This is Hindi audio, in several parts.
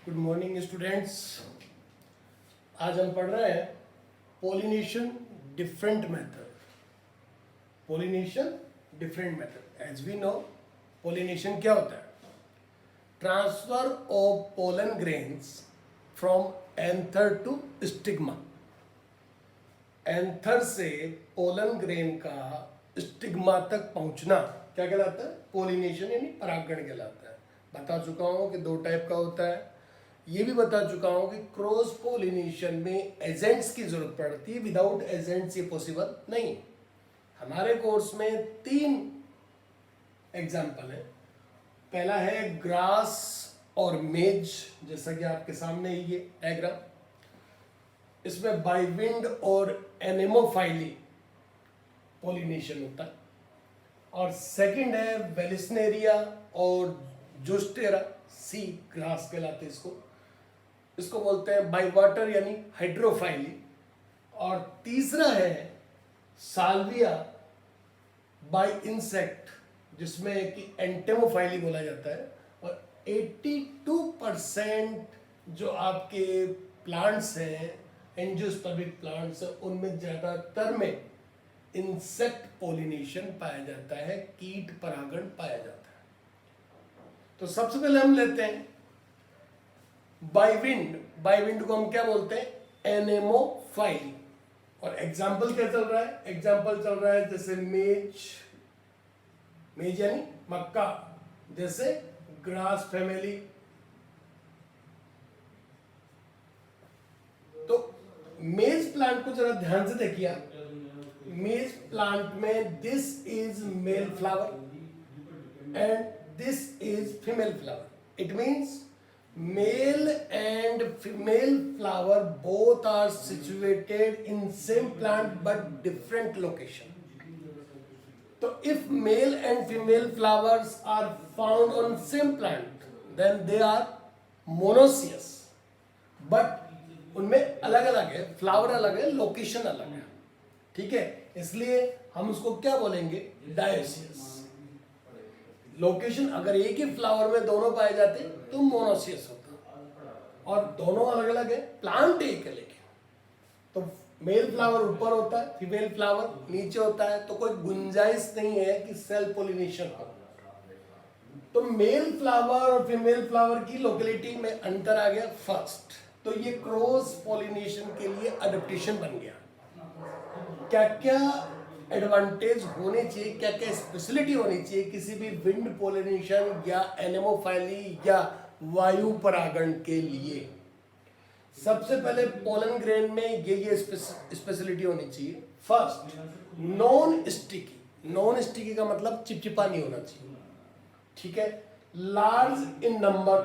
Good morning students. आज हम पढ़ रहे हैं pollination different method. Pollination different method. As we know pollination क्या होता है? Transfer of pollen grains from anther to stigma. Anther से पोलन ग्रेन का स्टिग्मा तक पहुंचना क्या कहलाता है? पोलिनेशन यानी परागण कहलाता है। बता चुका हूं कि दो टाइप का होता है। ये भी बता चुका हूं कि क्रॉस पोलिनेशन में एजेंट्स की जरूरत पड़ती है, विदाउट एजेंट्स ये पॉसिबल नहीं। हमारे कोर्स में 3 एग्जाम्पल है। पहला है ग्रास और मेज, जैसा कि आपके सामने ये डायग्राम। इसमें बाय विंड और एनेमोफाइली पोलिनेशन होता है। और सेकंड है वेलिस्नेरिया और जोस्टेरा, सी ग्रास कहलाते हैं इसको बोलते हैं बाय वाटर यानी हाइड्रोफाइली। और तीसरा है साल्विया बाय इंसेक्ट, जिसमें कि एंटेमोफाइली बोला जाता है। और 82% जो आपके प्लांट्स हैं, एंजियोस्पर्मिक प्लांट्स हैं, उनमें ज़्यादातर में इंसेक्ट पोलिनेशन पाया जाता है, कीट परागण पाया जाता है। तो सबसे पहले हम लेते हैं बाय विंड। बाय विंड को हम क्या बोलते हैं? एनेमोफाइली। और एग्जाम्पल क्या चल रहा है? एग्जाम्पल चल रहा है जैसे मेज यानी मक्का, जैसे ग्रास फैमिली। तो मेज प्लांट को जरा ध्यान से देखिए। मेज प्लांट में this is male flower and this is female flower. It means male and female flower both are situated in same plant but different location. So if male and female flowers are found on same plant, then they are monoecious. But उनमें अलग अलग है, फ्लावर अलग है, लोकेशन अलग है। ठीक है, इसलिए हम उसको क्या बोलेंगे? डायोसियस। लोकेशन अगर एक ही फ्लावर में दोनों पाए जाते तो मोनोसियस होता। और दोनों अलग अलग है, प्लांट एक है लेकिन। तो मेल फ्लावर ऊपर होता है, फीमेल फ्लावर नीचे होता है, तो कोई गुंजाइश नहीं है कि सेल्फ पोलिनेशन हो। तो मेल फ्लावर और फीमेल फ्लावर की लोकेलिटी में अंतर आ गया फर्स्ट। तो ये क्रॉस पोलिनेशन के लिए अडेप्टेशन बन गया। क्या क्या एडवांटेज होने चाहिए, क्या क्या स्पेशलिटी होनी चाहिए किसी भी विंड पोलिनेशन या एनेमोफाइली या वायु परागण के लिए? सबसे पहले पोलन ग्रेन में ये स्पेशलिटी होनी चाहिए। First, non sticky. Non sticky का मतलब चिपचिपा नहीं होना चाहिए। ठीक है। लार्ज इन नंबर,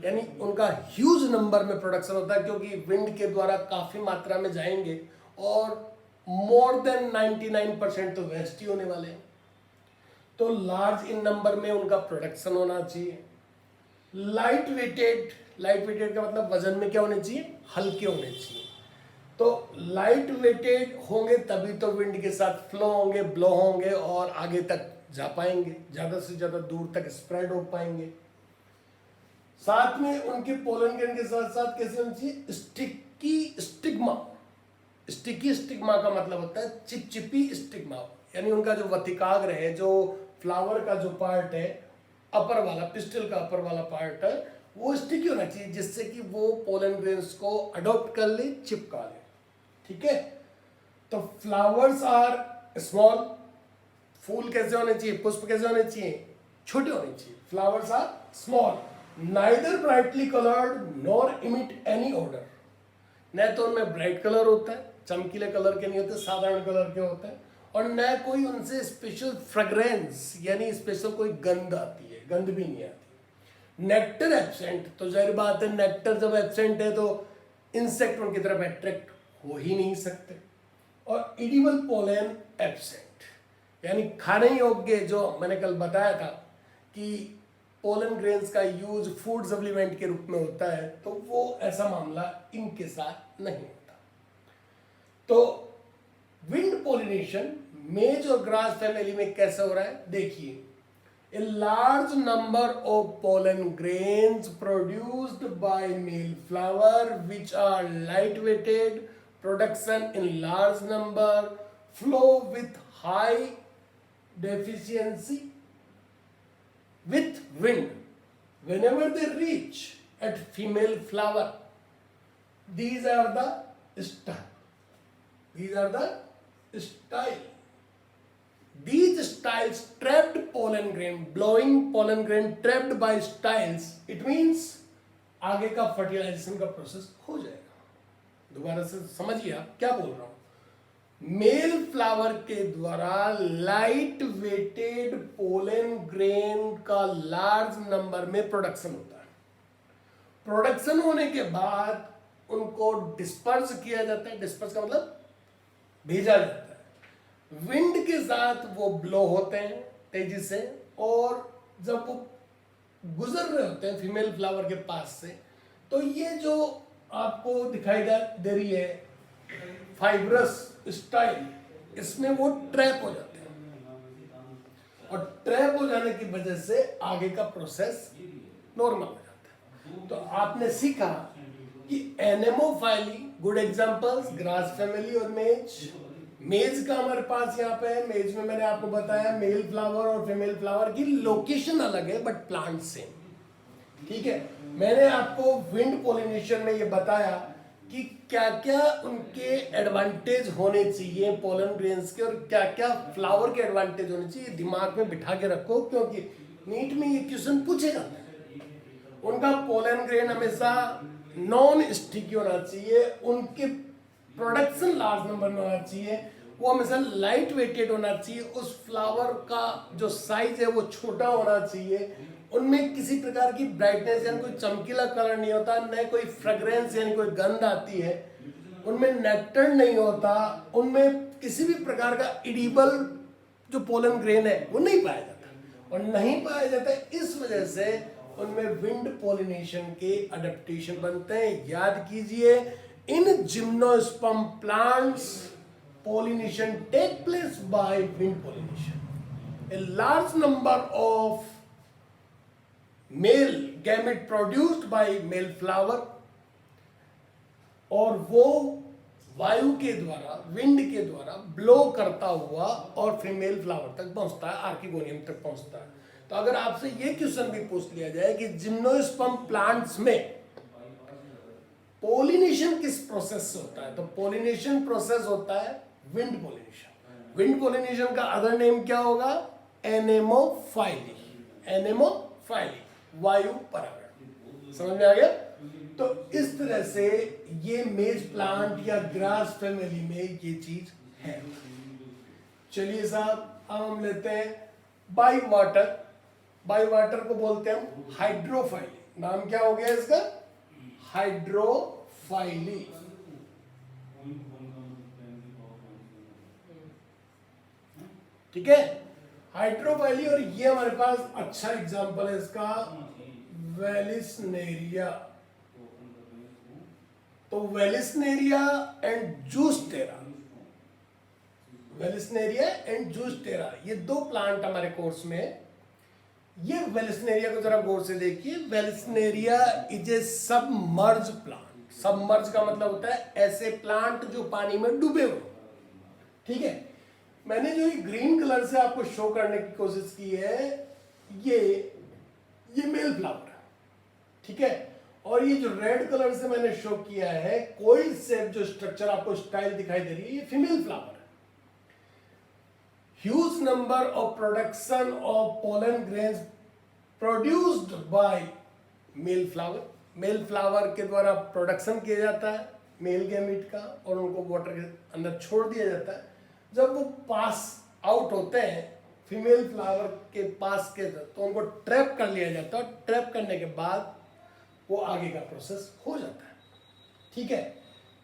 यानी उनका ह्यूज नंबर में प्रोडक्शन होता है, क्योंकि विंड के द्वारा काफी मात्रा में जाएंगे और मोर देन 99% तो वेस्ट ही होने वाले हैं। तो लार्ज इन नंबर में उनका प्रोडक्शन होना चाहिए। Light weighted. लाइट वेटेड का मतलब वजन में क्या होने चाहिए? हल्के होने चाहिए। तो लाइट वेटेड होंगे तभी तो विंड के साथ फ्लो होंगे, ब्लो होंगे और आगे तक जा पाएंगे, ज्यादा से ज्यादा दूर तक स्प्रेड हो पाएंगे। साथ में उनके पोलन ग्रेन के साथ साथ कैसे होनी चाहिए? Sticky stigma. स्टिकी स्टिग्मा का मतलब होता है चिपचिपी स्टिग्मा, यानी उनका जो वतिकाग्र है, जो फ्लावर का जो पार्ट है, अपर वाला, पिस्टल का अपर वाला पार्ट है, वो स्टिकी होना चाहिए, जिससे कि वो पोलन ग्रेन्स को अडॉप्ट कर ले, चिपका ले। ठीक है। तो फ्लावर्स आर स्मॉल। फूल कैसे होने चाहिए? पुष्प कैसे होने चाहिए? छोटे होने चाहिए। Flowers are small, neither brightly coloured nor emit any odour. न तो उनमें ब्राइट कलर होता है, चमकीले कलर के नहीं होते, साधारण कलर के होते हैं। और न कोई उनसे स्पेशल फ्रेग्रेंस यानी स्पेशल कोई गंध आती है, गंध भी नहीं आती। नेक्टर एब्सेंट, तो जाहिर बात है नेक्टर जब एब्सेंट है तो इंसेक्ट उनकी तरफ अट्रैक्ट हो ही नहीं सकते। और एडिबल पोलन एब्सेंट, यानी खाने योग्य, जो मैंने कल बताया था कि पोलन ग्रेन्स का यूज फूड सप्लीमेंट के रूप में होता है, तो वो ऐसा मामला इनके साथ नहीं होता। तो विंड पोलिनेशन मेज और ग्रास फैमिली में कैसे हो रहा है देखिए। A large number of pollen grains produced by male flower, which are light-weighted, production in large number, flow with high deficiency with wind. Whenever they reach at female flower, these are the style. These are the style. These styles trapped pollen grain, blowing pollen grain trapped by styles. It means आगे का फर्टिलाइजेशन का प्रोसेस हो जाएगा। दोबारा से समझिए आप क्या बोल रहा हूं। मेल फ्लावर के द्वारा लाइट वेटेड पोलन ग्रेन का लार्ज नंबर में प्रोडक्शन होता है। प्रोडक्शन होने के बाद उनको डिस्पर्स किया जाता है। डिस्पर्स का मतलब भेजा जाता है। विंड के साथ वो ब्लो होते हैं तेजी से, और जब वो गुजर रहे होते हैं फीमेल फ्लावर के पास से, तो ये जो आपको दिखाई दे रही है फाइब्रस स्टाइल, इसमें वो ट्रैप हो जाते हैं, और ट्रैप हो जाने की वजह से आगे का प्रोसेस नॉर्मल हो जाता है। तो आपने सीखा कि एनेमोफाइली, गुड एग्जांपल्स ग्रास फैमिली और मेज। मेज का हमारे पास यहाँ पे है। मेज में मैंने आपको बताया मेल फ्लावर और फीमेल फ्लावर की लोकेशन अलग है बट प्लांट सेम। ठीक है, मैंने आपको विंड पोलिनेशन में ये बताया कि क्या क्या उनके एडवांटेज होने चाहिए पोलन ग्रेन्स के, और क्या क्या फ्लावर के एडवांटेज होने चाहिए। दिमाग में बिठा के रखो, क्योंकि नीट में ये क्वेश्चन पूछे जाते हैं। उनका पोलन ग्रेन हमेशा नॉन स्टिकी होना चाहिए, उनके प्रोडक्शन लार्ज नंबर में होना चाहिए, वो हमेशा लाइट वेटेड होना चाहिए, उस फ्लावर का जो साइज है वो छोटा होना चाहिए, उनमें किसी प्रकार की ब्राइटनेस यानी कोई चमकीला कलर नहीं होता, न कोई फ्रेग्रेंस यानी कोई गंध आती है, उनमें नेक्टर नहीं होता, उनमें किसी भी प्रकार का एडिबल जो पोलन ग्रेन है वो नहीं पाया जाता, और नहीं पाया जाता इस वजह से उनमें विंड पोलिनेशन के अडेप्टेशन बनते हैं। याद कीजिए, इन gymnosperm plants pollination take place by wind pollination. A large number of male gamete produced by male flower, और वो वायु के द्वारा, विंड के द्वारा ब्लो करता हुआ और फीमेल फ्लावर तक पहुंचता है, आर्किगोनियम तक पहुंचता है। तो अगर आपसे ये क्वेश्चन भी पूछ लिया जाए कि जिम्नोस्पर्म प्लांट्स में पोलिनेशन किस प्रोसेस से होता है, तो पोलिनेशन प्रोसेस होता है विंड पोलिनेशन। विंड पोलिनेशन का अदर नेम क्या होगा? एनेमोफाइली। एनेमोफाइली, वायु परागण। समझ में आ गया? तो इस तरह से ये मेज प्लांट या ग्रास फैमिली में ये चीज है। चलिए साहब, अब हम लेते हैं बाई वाटर। बाई वाटर को बोलते हैं हम हाइड्रोफाइली। नाम क्या हो गया इसका? हाइड्रोफाइली। ठीक है, हाइड्रोफाइली। और ये हमारे पास अच्छा एग्जांपल है इसका, वेलिस्नेरिया। तो वेलिस्नेरिया एंड जूस्टेरा, वेलिस्नेरिया एंड जूस्टेरा, ये दो प्लांट हमारे कोर्स में है। ये वेलिस्नेरिया को जरा गौर से देखिए। Vallisneria is a submerge plant. Submerge का मतलब होता है ऐसे प्लांट जो पानी में डूबे हुए। ठीक है, मैंने जो ये ग्रीन कलर से आपको शो करने की कोशिश की है, ये मेल फ्लावर है। ठीक है, और ये जो रेड कलर से मैंने शो किया है, कोई शेप जो स्ट्रक्चर आपको स्टाइल दिखाई दे रही है, ये फीमेल फ्लावर है। Huge number of production of pollen grains produced by male flower. Male flower के द्वारा प्रोडक्शन किया जाता है मेल गैमीट का, और उनको वाटर के अंदर छोड़ दिया जाता है। जब वो पास आउट होते हैं फीमेल फ्लावर के पास के, तो उनको ट्रैप कर लिया जाता है, और ट्रैप करने के बाद वो आगे का प्रोसेस हो जाता है। ठीक है,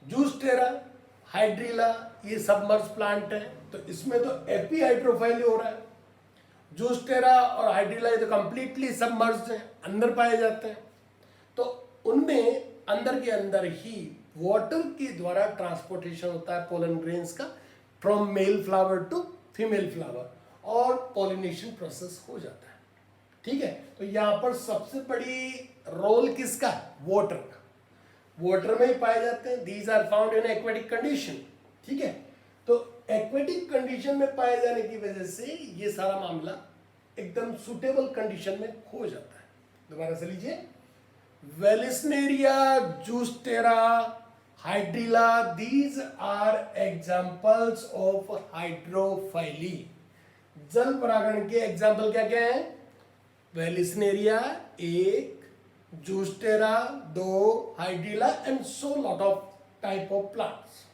जूस्टेरा, हाइड्रिला, ये सबमर्ज प्लांट है, तो इसमें तो एपी हाइड्रोफाइली हो रहा है। जूस्टेरा और हाइड्रिला ये तो कंप्लीटली सबमर्ज हैं, अंदर पाए जाते हैं। तो उनमें अंदर के अंदर ही वाटर के द्वारा ट्रांसपोर्टेशन होता है पोलन ग्रेन्स का, from male flower to female flower, और पॉलिनेशन प्रोसेस हो जाता है। ठीक है, तो यहां पर सबसे बड़ी रोल किसका? वाटर का। वाटर में ही पाए जाते हैं। These are found in aquatic condition. ठीक है, तो एक्वेटिक कंडीशन में पाए जाने की वजह से ये सारा मामला एकदम सुटेबल कंडीशन में हो जाता है। दोबारा से लीजिए, vallisneria, zostera, hydrilla, these are examples of hydrophily. जल परागण के एग्जाम्पल क्या क्या है? Vallisneria 1, zostera 2, hydrilla and so lot of type of plants.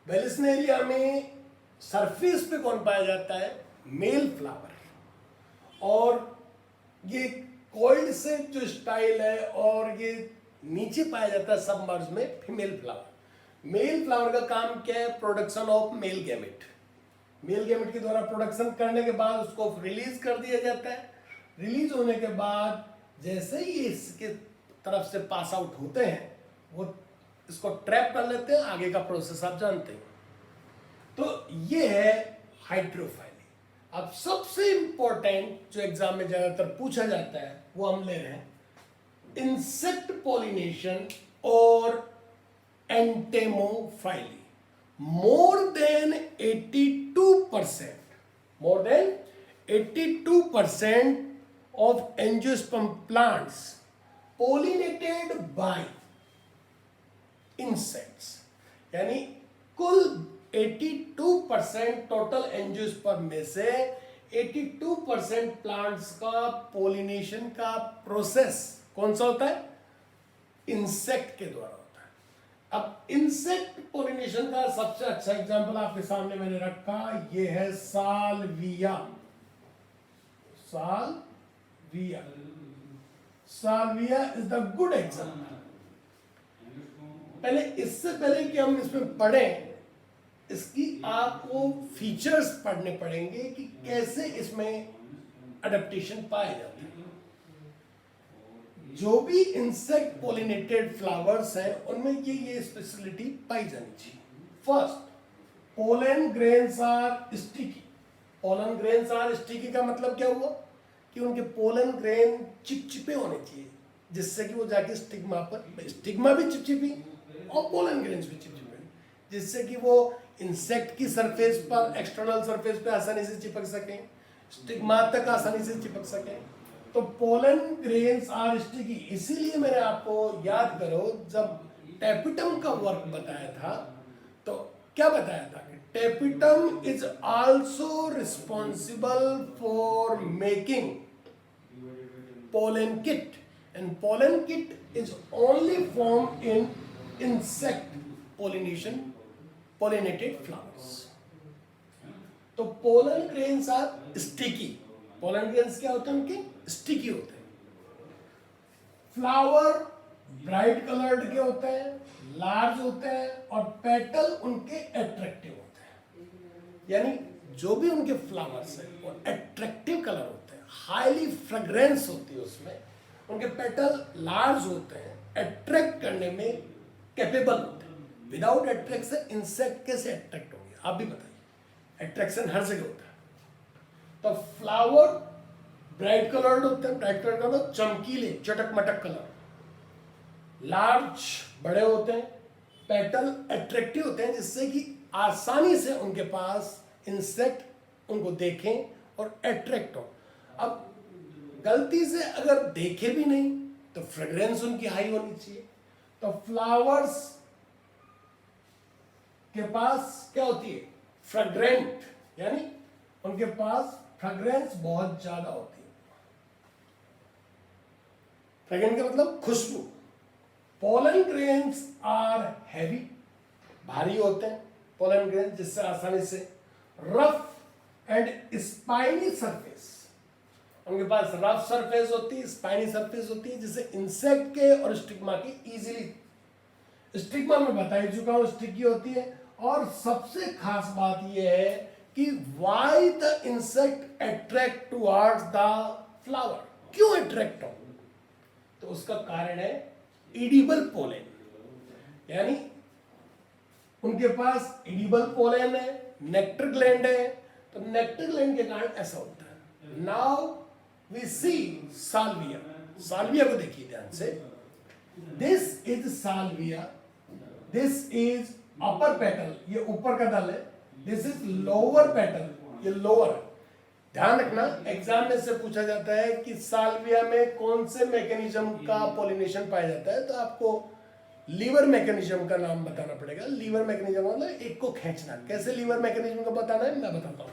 वेलिस्नेरिया में सरफेस पे कौन पाया जाता है? Male flower. और ये कॉइल्ड से जो स्टाइल है, और ये नीचे पाया जाता है सबमर्ज में फीमेल फ्लावर। मेल फ्लावर का काम क्या है? Production of male gamete. Male gamete के द्वारा प्रोडक्शन करने के बाद उसको रिलीज कर दिया जाता है। रिलीज होने के बाद जैसे ही इसके तरफ से पास आउट होते हैं, वो इसको ट्रैप कर लेते हैं। आगे का प्रोसेस आप जानते हैं। तो ये है हाइड्रोफाइली। अब सबसे इंपॉर्टेंट जो एग्जाम में ज्यादातर पूछा जाता है वो हम ले रहे हैं इंसेक्ट पॉलिनेशन और एंटेमोफाइली। more than 82% of angiosperm plants pollinated by insects। यानी कुल 82% टोटल एंजियोस्पर्म में से 82% प्लांट्स का पोलिनेशन का प्रोसेस कौन सा होता है? इंसेक्ट के द्वारा होता है। अब इंसेक्ट पोलिनेशन का सबसे अच्छा एग्जांपल आपके सामने मैंने रखा, ये है Salvia. Salvia is the good example. पहले, इससे पहले कि हम इसमें पढ़ें, इसकी आपको फीचर्स पढ़ने पड़ेंगे कि कैसे इसमें अडेप्टेशन पाए जाते हैं। जो भी इंसेक्ट पोलिनेटेड फ्लावर्स हैं उनमें ये स्पेशलिटी पाई जानी चाहिए। First, pollen grains are sticky. Pollen grains are sticky का मतलब क्या हुआ? कि उनके पोलन ग्रेन चिपचिपे होने चाहिए, जिससे कि वो जाके स्टिग्मा पर, स्टिग्मा भी चिपचिपी और पोलन ग्रेन्स भी चिपचिपे, जिससे कि वो इंसेक्ट की सरफेस पर, एक्सटर्नल सरफेस पे आसानी से चिपक सकें, स्टिग्मा तक आसानी से चिपक सकें। तो पोलन ग्रेन्स आर स्टिकी। इसीलिए मैंने आपको, याद करो, जब टेपिटम का वर्क बताया था तो क्या बताया था कि tapetum is also responsible for making pollen kit, and pollen kit is only formed in insect pollinated flowers। तो pollen grains are sticky। pollen grains क्या होते हैं? उनके स्टिकी होते हैं। फ्लावर ब्राइट कलर्ड के होते हैं, लार्ज होते हैं, और पेटल उनके अट्रैक्टिव होते हैं। यानी जो भी उनके फ्लावर्स हैं वो अट्रैक्टिव कलर होते हैं, हाईली फ्रेग्रेंस होती है उसमें, उनके पेटल लार्ज होते हैं, अट्रैक्ट करने में कैपेबल होते हैं। विदाउट अट्रैक्शन इंसेक्ट कैसे अट्रैक्ट होंगे? आप भी बताइए। अट्रैक्शन हर जगह होता है। तो फ्लावर ब्राइट कलर्ड होते हैं, ब्राइट कलर का मतलब चमकीले, चटक मटक कलर, लार्ज, बड़े होते हैं, पेटल अट्रैक्टिव होते हैं, जिससे कि आसानी से उनके पास इंसेक्ट उनको देखें और अट्रैक्ट हो। अब गलती से अगर देखे भी नहीं तो फ्रेग्रेंस उनकी हाई होनी चाहिए। तो फ्लावर्स के पास क्या होती है? फ्रेग्रेंट, यानी उनके पास फ्रेग्रेंस बहुत ज्यादा होती है। फ्रेग्रेंट का मतलब खुशबू। पोलन ग्रेन्स आर हैवी, भारी होते हैं पोलन ग्रेन्स, जिससे आसानी से रफ एंड स्पाइनी सरफेस, उनके पास रफ सरफेस होती है, स्पाइनी सरफेस होती है, जिससे इंसेक्ट के और स्टिग्मा की इजीली, स्टिग्मा में बता ही चुका हूं स्टिकी होती है। और सबसे खास बात यह है कि why the insect attract towards the flower, क्यों अट्रैक्ट हो? तो उसका कारण है एडिबल पोलन, यानी उनके पास एडिबल पोलन है, नेक्टर ग्लैंड है। तो नेक्टर ग्लैंड के कारण ऐसा होता है। Now we see salvia. Salvia को देखिए ध्यान से, this is salvia, this is upper petal, ये ऊपर का दल है, दिस इज लोअर पेटल, ये लोअर। ध्यान रखना एग्जाम में से पूछा जाता है कि साल्विया में कौन से मैकेनिज्म का पॉलिनेशन पाया जाता है, तो आपको लीवर मैकेनिज्म का नाम बताना पड़ेगा। लीवर मैकेनिज्म मतलब एक को खींचना। कैसे लीवर मैकेनिज्म को बताना है मैं बताता हूं।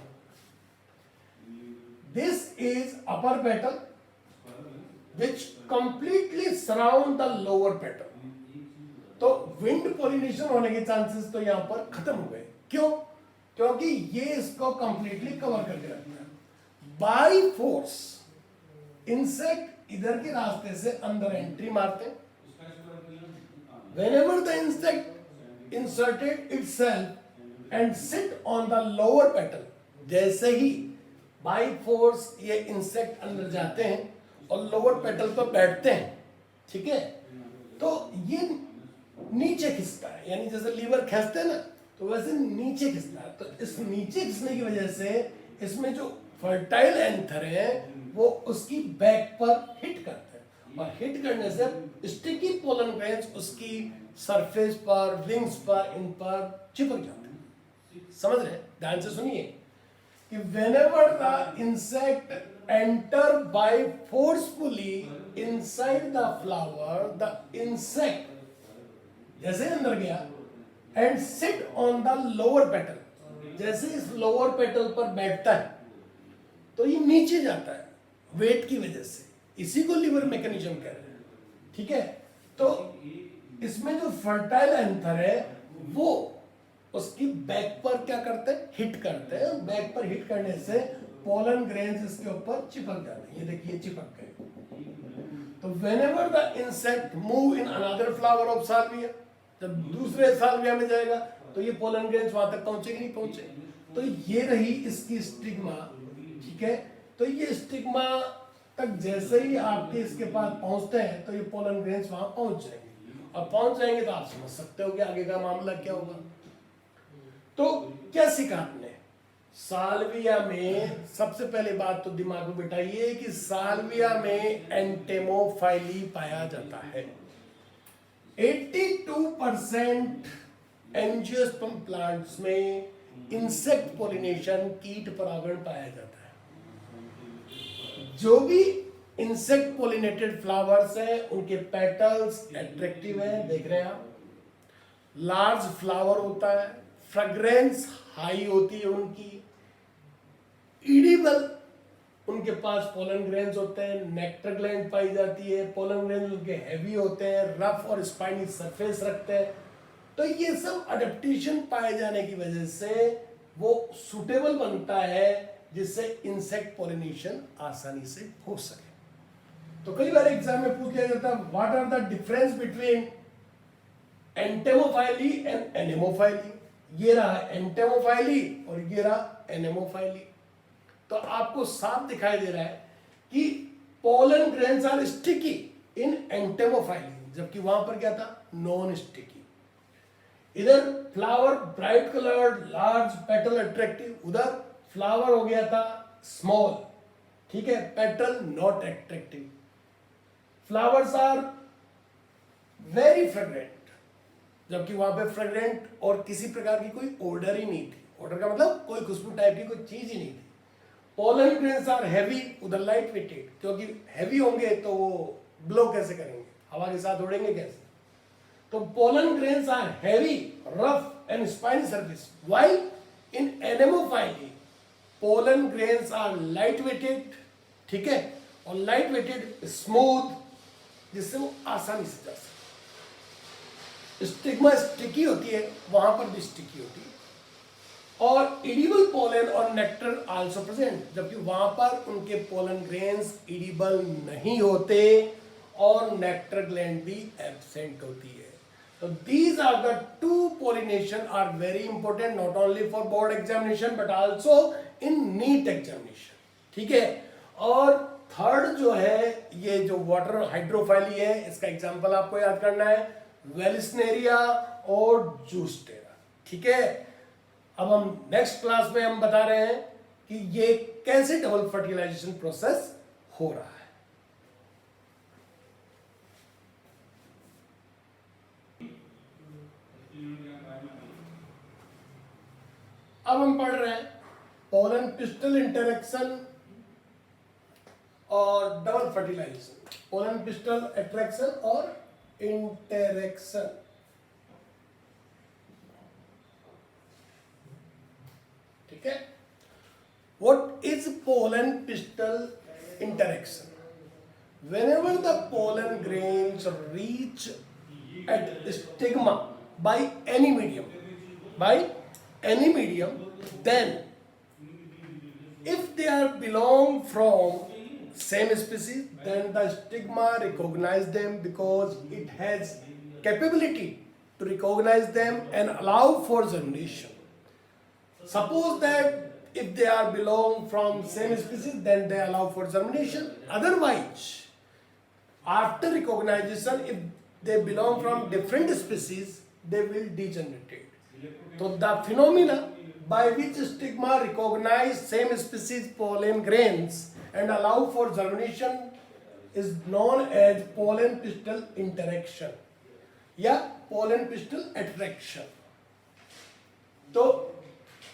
This is upper petal which completely surround the lower petal. तो विंड पॉलिनेशन होने के चांसेस तो यहां पर खत्म हो गए। क्यों? क्योंकि ये इसको कंप्लीटली कवर करके रखता है। बाय फोर्स इंसेक्ट इधर के रास्ते से अंदर एंट्री मारते हैं। Whenever the insect inserted itself and sit on the lower petal, जैसे ही बाय फोर्स ये इंसेक्ट अंदर जाते हैं और लोअर पेटल पर बैठते हैं, ठीक है, तो ये नीचे खिसता है, यानी जैसे लीवर खींचते हैं ना, तो वैसे नीचे खिसता है। तो इस नीचे खिसने की वजह से इसमें जो फर्टाइल एंथर है वो उसकी बैक पर हिट करते हैं, और हिट करने से स्टिकी पोलन ग्रेन्स उसकी सरफेस पर, विंग्स पर, इन पर चिपक जाते हैं। समझ रहे हैं? ध्यान से सुनिए कि whenever the insect enter by forcefully inside the flower, the insect जैसे अंदर गया and sit on the lower petal, जैसे इस लोअर पेटल पर बैठता है तो ये नीचे जाता है वेट की वजह से। इसी को लीवर मैकेनिज्म कह रहे हैं, ठीक है। तो इसमें जो फर्टाइल एंथर है वो उसकी बैक पर क्या करते हैं, हिट करते हैं। बैक पर हिट करने से पोलन ग्रेन्स इसके ऊपर चिपक जाते हैं। ये देखिए चिपक गए। तो whenever the insect move in another flower of salvia, जब दूसरे साल्विया में जाएगा तो ये पोलन ग्रेन्स वहां तक पहुंचे कि नहीं पहुंचे। तो ये रही इसकी स्टिग्मा, ठीक है। तो ये स्टिग्मा तक जैसे ही आपके इसके पास पहुंचते हैं तो ये पोलन ग्रेन्स वहां पहुंच जाएंगे, और पहुंच जाएंगे तो आप समझ सकते हो कि आगे का मामला क्या होगा। तो क्या सीखा आपने? साल्विया में सबसे पहले बात तो दिमाग में बिठाइए कि साल्विया में एंटेमोफाइली पाया जाता है। 82% एंजियोस्पर्म प्लांट्स में इंसेक्ट पॉलिनेशन, कीट परागण पाया जाता है। जो भी इंसेक्ट पॉलिनेटेड फ्लावर्स हैं उनके पेटल्स अट्रैक्टिव हैं, देख रहे हैं आप। लार्ज फ्लावर होता है, फ्रेग्रेंस हाई होती है उनकी, ईडिबल उनके पास पोलन ग्रेन्स होते हैं, नेक्टर ग्लैंड पाई जाती है, पोलन ग्रेन्स उनके हैवी होते हैं, रफ और स्पाइनी सरफेस रखते हैं। तो ये सब अडेप्टेशन पाए जाने की वजह से वो सुटेबल बनता है जिससे इंसेक्ट पॉलिनेशन आसानी से हो सके। तो कई बार एग्जाम में पूछ लिया जाता है what are the difference between entomophily and anemophily. ये रहा एंटेमोफाइली और ये रहा एनेमोफाइली। तो आपको साफ दिखाई दे रहा है कि pollen grains are sticky in entomophily, जबकि वहां पर क्या था, नॉन स्टिकी। इधर flower bright coloured, large petal attractive, उधर फ्लावर हो गया था स्मॉल, ठीक है, petal not attractive. Flowers are very fragrant, जबकि वहां पे फ्रेग्रेंट और किसी प्रकार की कोई ऑर्डर ही नहीं थी। ऑर्डर का मतलब कोई खुशबू टाइप की कोई चीज ही नहीं थी। पोलन ग्रेन्स आर हैवी, उधर लाइट वेटेड, क्योंकि हैवी होंगे तो वो ब्लो कैसे करेंगे, हवा के साथ उड़ेंगे कैसे। तो pollen grains are heavy, rough and spiny surface, while in anemophily pollen grains are light weighted, ठीक है, और लाइट वेटेड स्मूथ, जिससे वो आसानी से जा सकते। स्टिग्मा स्टिकी होती है, वहां पर भी स्टिकी होती है, और इडिबल पोलन और नेक्टर आल्सो प्रेजेंट, जबकि वहां पर उनके पोलन ग्रेन्स इडिबल नहीं होते और नेक्टर ग्लैंड भी एब्सेंट होती है। So these are the two pollination are very important not only for board examination but also in NEET examination, ठीक है। और थर्ड जो है ये जो वाटर हाइड्रोफाइली है, इसका एग्जांपल आपको याद करना है, वेलिस्नेरिया और जूस्टेरा, ठीक है। अब हम नेक्स्ट क्लास में हम बता रहे हैं कि ये कैसे डबल फर्टिलाइजेशन प्रोसेस हो रहा है। अब हम पढ़ रहे हैं पोलन पिस्टल इंटरेक्शन और double fertilization, pollen pistil attraction और इंटरेक्शन। ठीक है, what is pollen pistil interaction? Whenever the pollen grains reach at stigma by any medium, then if they are belong from same species, then the stigma recognize them because it has capability to recognize them and allow for germination. Suppose that if they are belong from same species, then they allow for germination. Otherwise, after recognition, if they belong from different species, they will degenerate. So the phenomena by which stigma recognize same species pollen grains and allow for germination is known as pollen pistil interaction या pollen pistil attraction. तो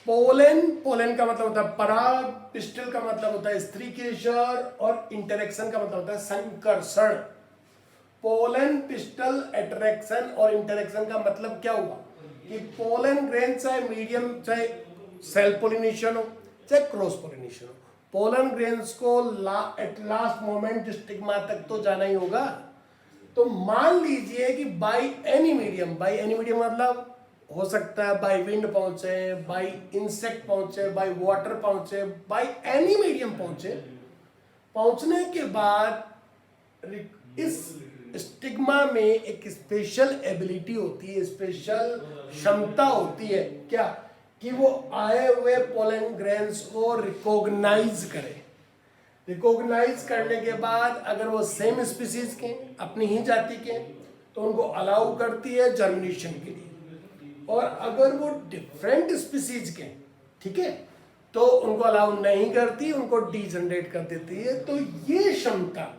पोलन का मतलब होता है पराग, पिस्टल का मतलब होता है स्त्री केशर और इंटरेक्शन का मतलब होता है संकर्षण। पोलन पिस्टल अट्रैक्शन और इंटरेक्शन का मतलब क्या हुआ कि पोलन ग्रेन चाहे मीडियम, चाहे सेल्फ पोलिनेशन हो चाहे क्रॉस पोलिनेशन हो, पोलन ग्रेन्स को एट लास्ट मोमेंट स्टिग्मा तक तो जाना ही होगा। तो मान लीजिए कि बाय एनी मीडियम मतलब हो सकता है बाय विंड पहुंचे, बाय इंसेक्ट पहुंचे, बाय वाटर पहुंचे, बाय एनी मीडियम पहुंचने के बाद इस स्टिग्मा में एक स्पेशल एबिलिटी होती है, स्पेशल क्षमता होती है क्या कि वो आए हुए पोलन ग्रेन्स को रिकॉग्नाइज करे। रिकॉग्नाइज करने के बाद अगर वो सेम स्पीसीज के, अपनी ही जाति के, तो उनको अलाउ करती है जर्मिनेशन के लिए, और अगर वो डिफरेंट स्पीसीज के, ठीक है, तो उनको अलाउ नहीं करती, उनको डीजनरेट कर देती है। तो ये क्षमता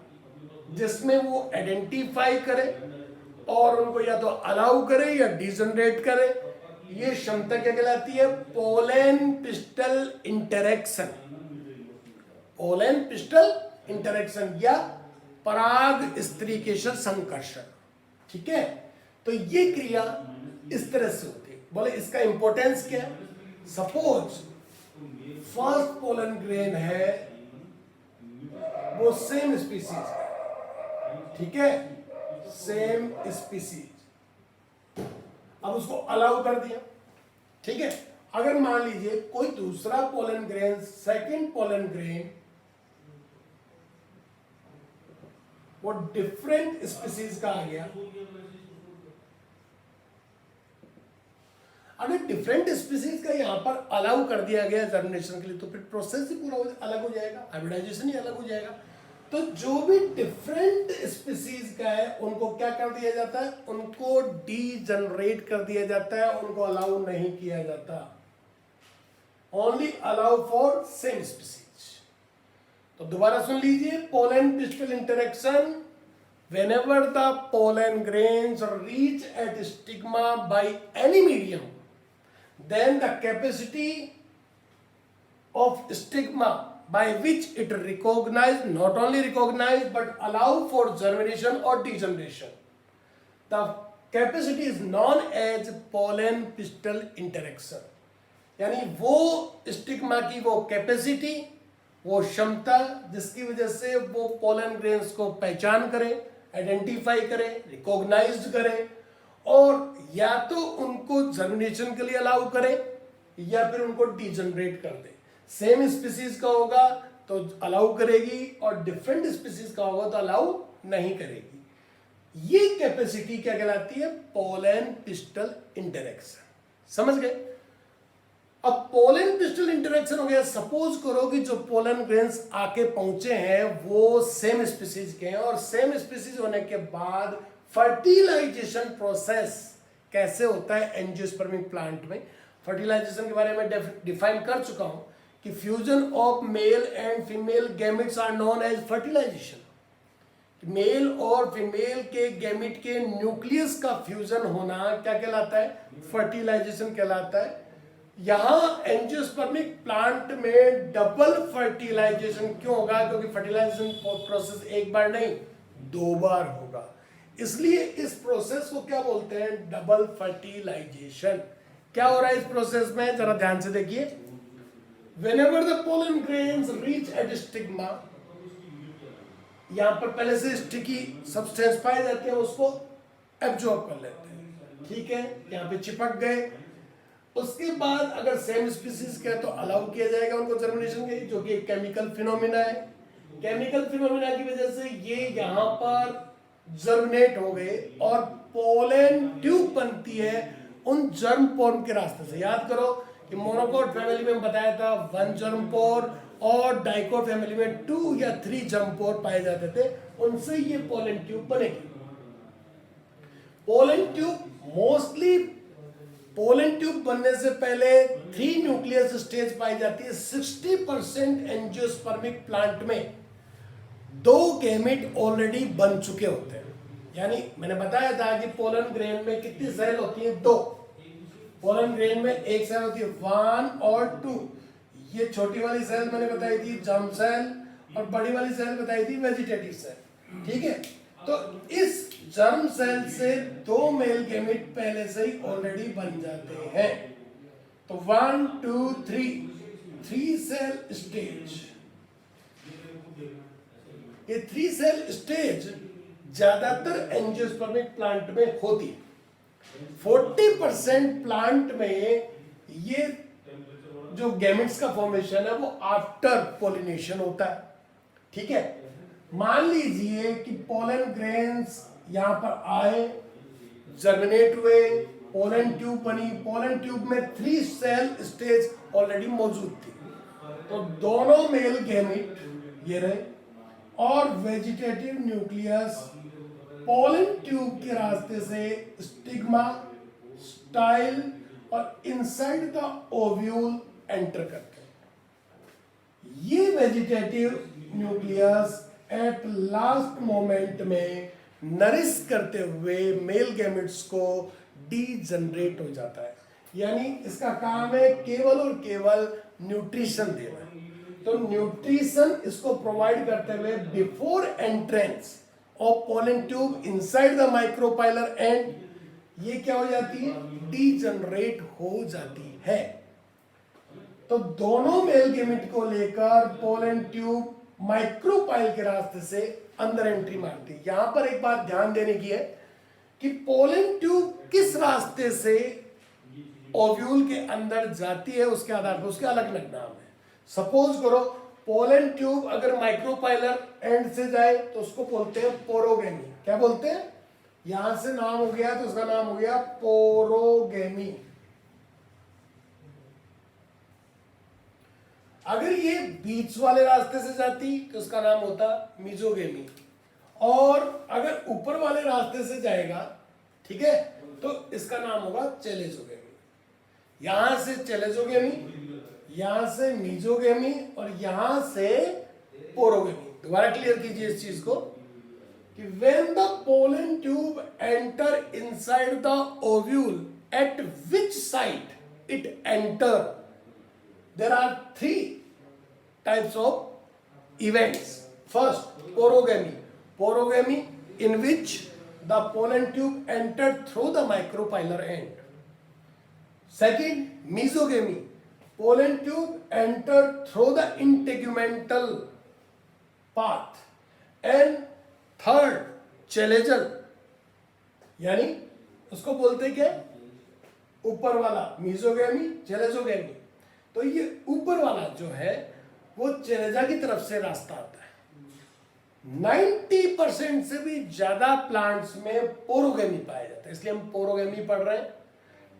जिसमें वो आइडेंटिफाई करे और उनको या तो अलाउ करे या डीजनरेट करे, ये क्षमता क्या कहलाती है? Pollen pistil interaction. Pollen pistil interaction या पराग स्त्रीकेशर संकर्षण। ठीक है, तो ये क्रिया इस तरह से होती है। बोले इसका इंपॉर्टेंस क्या है? सपोज फर्स्ट पोलन ग्रेन है वो सेम स्पीसीज, ठीक है, सेम स्पीसीज, अब उसको अलाउ कर दिया, ठीक है। अगर मान लीजिए कोई दूसरा pollen grain, second pollen grain, वो डिफरेंट स्पीसीज का आ गया, अगर डिफरेंट स्पीसीज का यहां पर अलाउ कर दिया गया जर्मिनेशन के लिए, तो फिर प्रोसेस ही पूरा अलग हो जाएगा, हाइब्रिडाइजेशन ही अलग हो जाएगा। तो जो भी डिफरेंट स्पीसीज का है उनको क्या कर दिया जाता है? उनको डीजनरेट कर दिया जाता है, उनको अलाउ नहीं किया जाता। Only allow for same species. तो दोबारा सुन लीजिए, pollen pistil interaction, whenever the pollen grains reach at stigma by any medium, then the capacity of stigma by which it recognize, not only recognize but allow for germination or degeneration, the capacity is known as pollen pistil interaction। यानी वो स्टिग्मा की वो कैपेसिटी, वो क्षमता जिसकी वजह से वो पोलन ग्रेन्स को पहचान करे, आइडेंटिफाई करे, रिकॉग्नाइज करे, और या तो उनको जर्मिनेशन के लिए अलाउ करे या फिर उनको डीजनरेट कर दे। सेम स्पीसीज का होगा तो अलाउ करेगी और डिफरेंट स्पीसीज का होगा तो अलाउ नहीं करेगी। ये कैपेसिटी क्या कहलाती है? Pollen pistil interaction. समझ गए? अब पोलन पिस्टल इंटरेक्शन हो गया। सपोज करो कि जो पोलन ग्रेन्स आके पहुंचे हैं वो सेम स्पीसीज के हैं, और सेम स्पीसीज होने के बाद फर्टिलाइजेशन प्रोसेस कैसे होता है एंजियोस्पर्मिक प्लांट में, फर्टिलाइजेशन के बारे में डिफाइन कर चुका हूं कि fusion of male and female gametes are known as fertilization. Male और फीमेल के गैमेट के न्यूक्लियस का फ्यूजन होना क्या कहलाता है? फर्टिलाइजेशन कहलाता है। यहां एंजियोस्पर्मिक प्लांट में डबल फर्टिलाइजेशन क्यों होगा? क्योंकि फर्टिलाइजेशन प्रोसेस एक बार नहीं 2 बार होगा, इसलिए इस प्रोसेस को क्या बोलते हैं? Double fertilization. क्या हो रहा है इस प्रोसेस में? जरा ध्यान से देखिए। Whenever the pollen grains reach at stigma, यहां पर पहले से स्टिकी सब्सटेंस पाए जाते हैं, उसको एब्जॉर्ब कर लेते हैं, ठीक है, यहां पे चिपक गए। उसके बाद अगर सेम स्पीसीज के तो अलाउ किया जाएगा उनको जर्मिनेशन के, जो कि एक केमिकल फिनोमिना है। केमिकल फिनोमिना की वजह से ये यहां पर जर्मिनेट हो गए और पोलन ट्यूब बनती है उन जर्म पोर के रास्ते से। याद करो कि मोनोकोट फैमिली में बताया था 1 जर्म पोर और डाइकोट फैमिली में 2 या 3 जर्म पोर पाए जाते थे, उनसे ये पोलन ट्यूब बनेगी। Pollen tube mostly pollen tube बनने से पहले 3 न्यूक्लियस स्टेज पाई जाती है। 60% एंजियोस्पर्मिक प्लांट में 2 गैमेट ऑलरेडी बन चुके होते हैं। यानी मैंने बताया था कि पोलन ग्रेन में कितनी सेल होती है? 2। पोलन ग्रेन में एक सेल होती है 1 और 2। ये छोटी वाली सेल मैंने बताई थी जर्म सेल, और बड़ी वाली सेल बताई थी वेजिटेटिव सेल, ठीक है। तो इस जर्म सेल से 2 मेल गैमेट पहले से ही ऑलरेडी बन जाते हैं। तो 1 2 3 सेल स्टेज। ये 3 सेल स्टेज ज्यादातर एंजियोस्पर्मिक प्लांट में होती है। 40% प्लांट में ये जो गैमेट्स का फॉर्मेशन है वो आफ्टर पोलिनेशन होता है, ठीक है। मान लीजिए कि पोलन ग्रेन्स यहां पर आए, जर्मिनेट हुए, पोलन ट्यूब बनी। पोलन ट्यूब में 3 सेल स्टेज ऑलरेडी मौजूद थी, तो दोनों मेल गैमेट ये रहे और वेजिटेटिव न्यूक्लियस पोलन ट्यूब के रास्ते से स्टिग्मा, स्टाइल और इनसाइड द ओव्यूल एंटर करते हैं। ये vegetative nucleus at last moment में नरिश करते हुए मेल गैमेट्स को डीजनरेट हो जाता है। यानी इसका काम है केवल और केवल न्यूट्रिशन देना। तो न्यूट्रिशन इसको प्रोवाइड करते हुए before entrance of pollen tube inside the micropylar and ये क्या हो जाती है? डीजनरेट हो जाती है। तो दोनों मेल गैमेट को लेकर पोलन ट्यूब माइक्रोपाइल के रास्ते से अंदर एंट्री मारती है। यहां पर एक बात ध्यान देने की है कि पोलन ट्यूब किस रास्ते से ओव्यूल के अंदर जाती है, उसके आधार पर उसके अलग अलग नाम है। सपोज करो पोलन ट्यूब अगर माइक्रोपाइलर एंड से जाए तो उसको बोलते हैं पोरोगेमी। क्या बोलते हैं? यहां से नाम हो गया तो उसका नाम हो गया पोरोगेमी। अगर ये बीच वाले रास्ते से जाती तो उसका नाम होता मीजोगेमी, और अगर ऊपर वाले रास्ते से जाएगा, ठीक है, तो इसका नाम होगा चेलेजोगेमी। यहां से चेलेजोगेमी, यहां से मीजोगेमी और यहां से पोरोगेमी। दोबारा क्लियर कीजिए इस चीज को कि when the pollen tube enter inside the ovule, at which site it enter, there are 3 types of events. First, porogamy. Porogamy in which the pollen tube entered through the micropilar end. Second, mesogamy. Pollen tube entered through the integumental path. And third, chalazal, यानी उसको बोलते क्या? ऊपर वाला मीजोगेमी, चेलेजोगेमी। तो ये ऊपर वाला जो है वो चेलेजा की तरफ से रास्ता आता है। 90% से भी ज्यादा प्लांट्स में पोरोगेमी पाया जाता है, इसलिए हम पोरोगेमी पढ़ रहे हैं,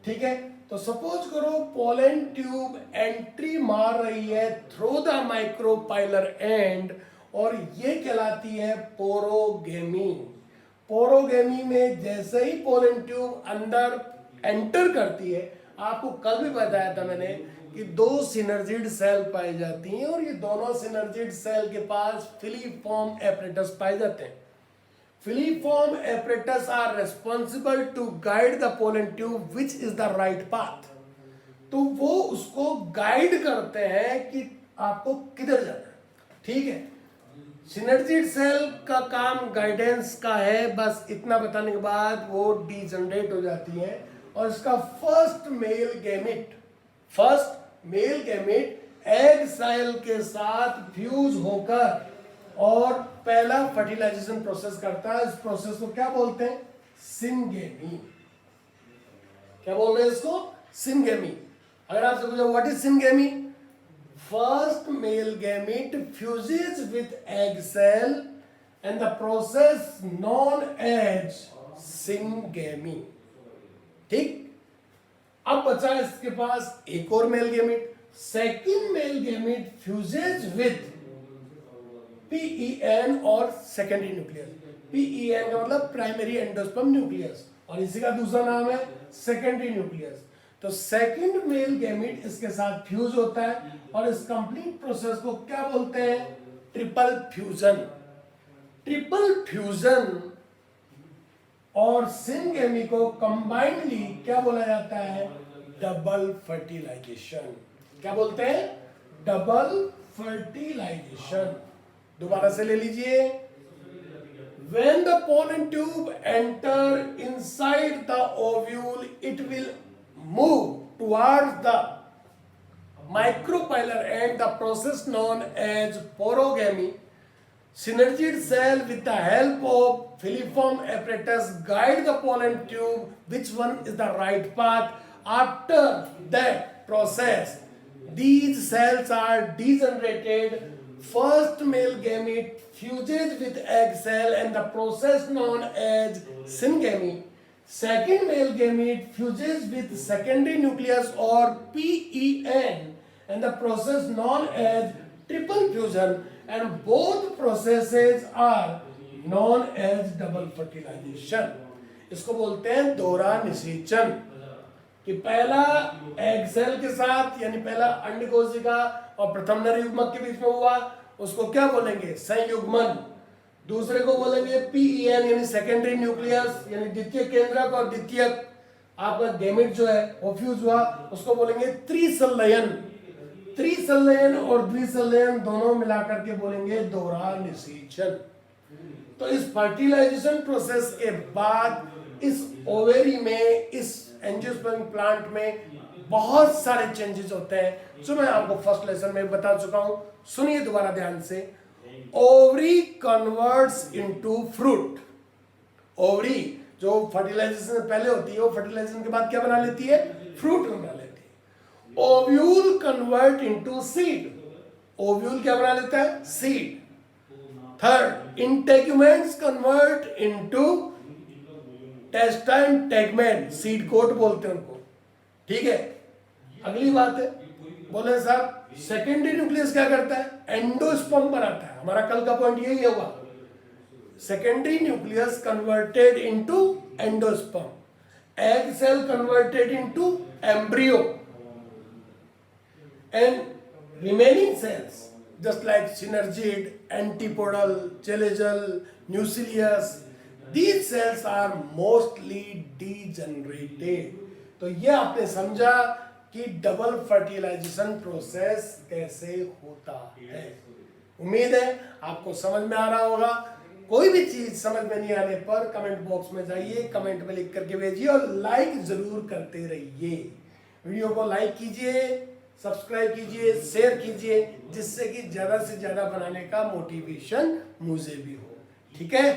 ठीक है। तो सपोज करो पोलन ट्यूब एंट्री मार रही है थ्रू द माइक्रोपाइलर एंड, और ये कहलाती है पोरोगेमी। पोरोगेमी में जैसे ही पोलन ट्यूब अंदर एंटर करती है, आपको कल भी बताया था मैंने कि दो सिनर्जिड सेल पाई जाती हैं और ये दोनों सिनर्जिड सेल के पास फिलीफॉर्म एपरेटस पाए जाते हैं। Filiform apparatus are responsible to guide the pollen tube which is the right path. तो वो उसको गाइड करते हैं कि आपको किधर जाना है, ठीक है। सिनर्जिड सेल का काम गाइडेंस का है, बस इतना बताने के बाद वो डीजनरेट हो जाती है और इसका first male gamete egg cell के साथ फ्यूज होकर और पहला फर्टिलाइजेशन प्रोसेस करता है। इस प्रोसेस को क्या बोलते हैं? सिनगेमी। क्या बोल रहे हैं इसको? सिनगेमी। अगर आपसे पूछा what is syngamy? First male gamete fuses with egg cell and the process known as syngamy. ठीक, अब बचा इसके पास एक और male gamete. Second male gamete fuses with PEN और सेकेंडरी न्यूक्लियस। PEN का मतलब प्राइमरी एंडोस्पर्म न्यूक्लियस और इसी का दूसरा नाम है सेकेंडरी न्यूक्लियस। तो सेकेंड मेल गैमेट इसके साथ फ्यूज होता है और इस कंप्लीट प्रोसेस को क्या बोलते हैं? Triple fusion. ट्रिपल फ्यूजन और सिनगेमी को कंबाइंडली क्या बोला जाता है? Double fertilization. क्या बोलते हैं? Double fertilization. दोबारा से ले लीजिए। When the pollen tube enter inside the ovule, it will move towards the micropylar end, the process known as porogamy. Synergid cell with the help of filiform apparatus guide the pollen tube which one is the right path. After that process, these cells are degenerated. First male gamete fuses with egg cell and the process known as syngamy. Second male gamete fuses with secondary nucleus or PEN and the process known as triple fusion, and both processes are known as double fertilization. इसको बोलते हैं दोहरा निषेचन। कि पहला एग सेल के साथ यानी पहला अंडकोशिका और प्रथम नर युग्मक के बीच में हुआ, उसको क्या बोलेंगे? संयुग्मन। दूसरे को बोलेंगे PEN यानी सेकेंडरी न्यूक्लियस यानी द्वितीय केंद्रक और द्वितीयक आपका गैमेट जो है वो फ्यूज हुआ, उसको बोलेंगे त्रिसंलयन। त्रिसंलयन और द्विसंलयन दोनों मिलाकर के बोलेंगे दोहरा निषेचन। तो इस फर्टिलाइजेशन प्रोसेस के बाद इस ओवेरी में, इस एंजियोस्पर्म प्लांट में बहुत सारे चेंजेस होते हैं जो मैं आपको फर्स्ट लेसन में बता चुका हूं। सुनिए दोबारा ध्यान से। Ovary converts into fruit. Ovary जो फर्टिलाइजेशन से पहले होती है वो फर्टिलाइजेशन के बाद क्या बना लेती है? फ्रूट बना लेती है। Ovule convert into seed. Ovule क्या बना लेता है? Seed. Third, integuments convert into testa and tegmen, seed coat बोलते हैं उनको, ठीक है। अगली बात है, बोले साहब सेकेंडरी न्यूक्लियस क्या करता है? एंडोस्पर्म बनाता है। हमारा कल का पॉइंट यही होगा। Secondary nucleus converted into endosperm, egg cell converted into embryo, and remaining cells just like synergid, antipodal, chalazel, nucleus, these cells are mostly degenerated. तो ये आपने समझा कि डबल फर्टिलाइजेशन प्रोसेस कैसे होता है। उम्मीद है आपको समझ में आ रहा होगा। कोई भी चीज समझ में नहीं आने पर कमेंट बॉक्स में जाइए, कमेंट में लिख करके भेजिए और लाइक जरूर करते रहिए। वीडियो को लाइक कीजिए, सब्सक्राइब कीजिए, शेयर कीजिए, जिससे कि ज्यादा से ज्यादा बनाने का मोटिवेशन मुझे भी हो। ठीक है।